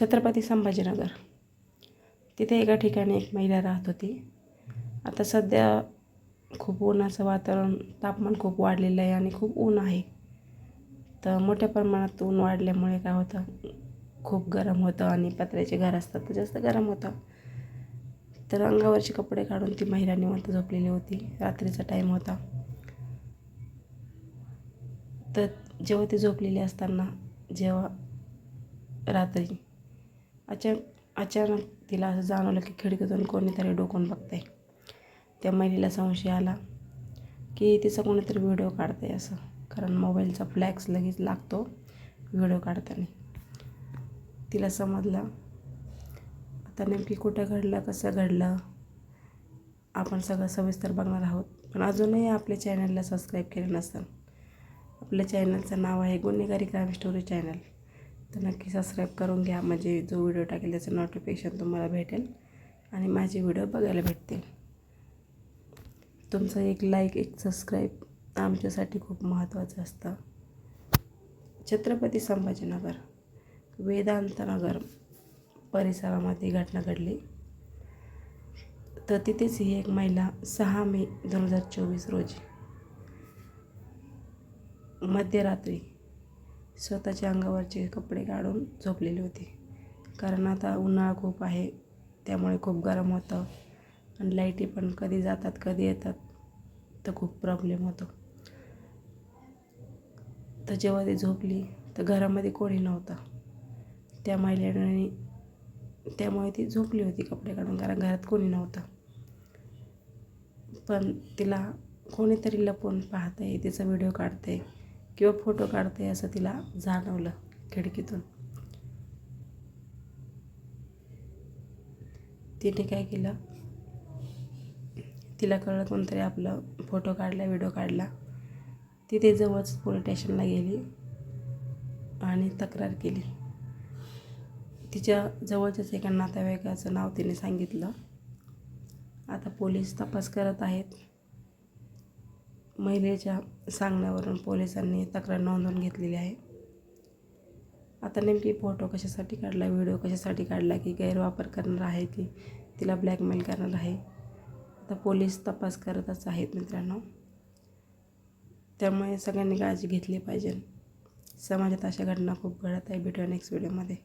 छत्रपती संभाजीनगर. तिथे एका ठिकाणी एक महिला राहत होती. आता सध्या खूप उन्हाचं वातावरण, तापमान खूप वाढलेलं आहे आणि खूप ऊन आहे. तर मोठ्या प्रमाणात ऊन वाढल्यामुळे काय होतं, खूप गरम होतं आणि पत्र्याचे घर असतात तर जास्त गरम होतं. तर अंगावरचे कपडे काढून ती महिला निवांत झोपलेली होती. रात्रीचा टाईम होता. तर जेव्हा ती झोपलेली असताना जेव्हा रात्री अचानक तिला असं जाणवलं की खिडकीतून कोणीतरी डोकून बघतंय. त्या महिलेला संशय आला की तिचा कोणीतरी व्हिडिओ काढतंय असं, कारण मोबाईलचा फ्लॅक्स लगेच लागतो व्हिडिओ काढताना. तिला समजलं आता नेमकी कुठं घडलं, कसं घडलं, आपण सगळं सविस्तर बघणार आहोत. पण अजूनही आपल्या चॅनलला सबस्क्राईब केलं नसेल, आपल्या चॅनलचं नाव आहे गुन्हेगारी क्राईम स्टोरी चॅनल, तर नक्की सबस्क्राईब करून घ्या. म्हणजे जो व्हिडिओ टाकेल त्याचं नोटिफिकेशन तुम्हाला भेटेल आणि माझे व्हिडिओ बघायला भेटतील. तुमचं एक लाईक, एक सबस्क्राईब आमच्यासाठी खूप महत्त्वाचं असतं. छत्रपती संभाजीनगर वेदांतनगर परिसरामध्ये घटना घडली. तर तिथेच ही एक महिला 6 मे 2024 रोजी मध्यरात्री स्वतःच्या अंगावरचे कपडे काढून झोपलेली होती. कारण आता उन्हाळा खूप आहे, त्यामुळे खूप गरम होतं आणि लाईटी पण कधी जातात कधी येतात, तर खूप प्रॉब्लेम होतो. तर जेव्हा ती झोपली तर घरामध्ये कोणी नव्हतं. त्या महिलेने त्यामुळे ती झोपली होती कपडे काढून, कारण घरात कोणी नव्हतं. पण तिला कोणीतरी लपून पाहतंय, तिचा व्हिडिओ काढते किंवा फोटो काढते असं तिला जाणवलं खिडकीतून. तिने काय केलं, तिला कळलं कोणतरी आपलं फोटो काढला, व्हिडिओ काढला. तिथे जवळच पोलीस स्टेशनला गेली आणि तक्रार केली. तिच्या जवळच्याच एका नातेवाईकाचं नाव तिने सांगितलं. आता पोलीस तपास करत आहेत. महिलेच्या सांगण्यावरून पोलिसांनी तक्रार नोंदवून घेतलेली आहे. आता नेमकी फोटो कशासाठी काढला, व्हिडिओ कशासाठी काढला, की गैरवापर करणार आहे की तिला ब्लॅकमेल करणार आहे, आता पोलीस तपास करतच आहेत मित्रांनो. त्यामुळे सगळ्यांनी काळजी घेतली पाहिजे. समाजात अशा घटना खूप घडत आहे. भेटूया नेक्स्ट व्हिडिओमध्ये.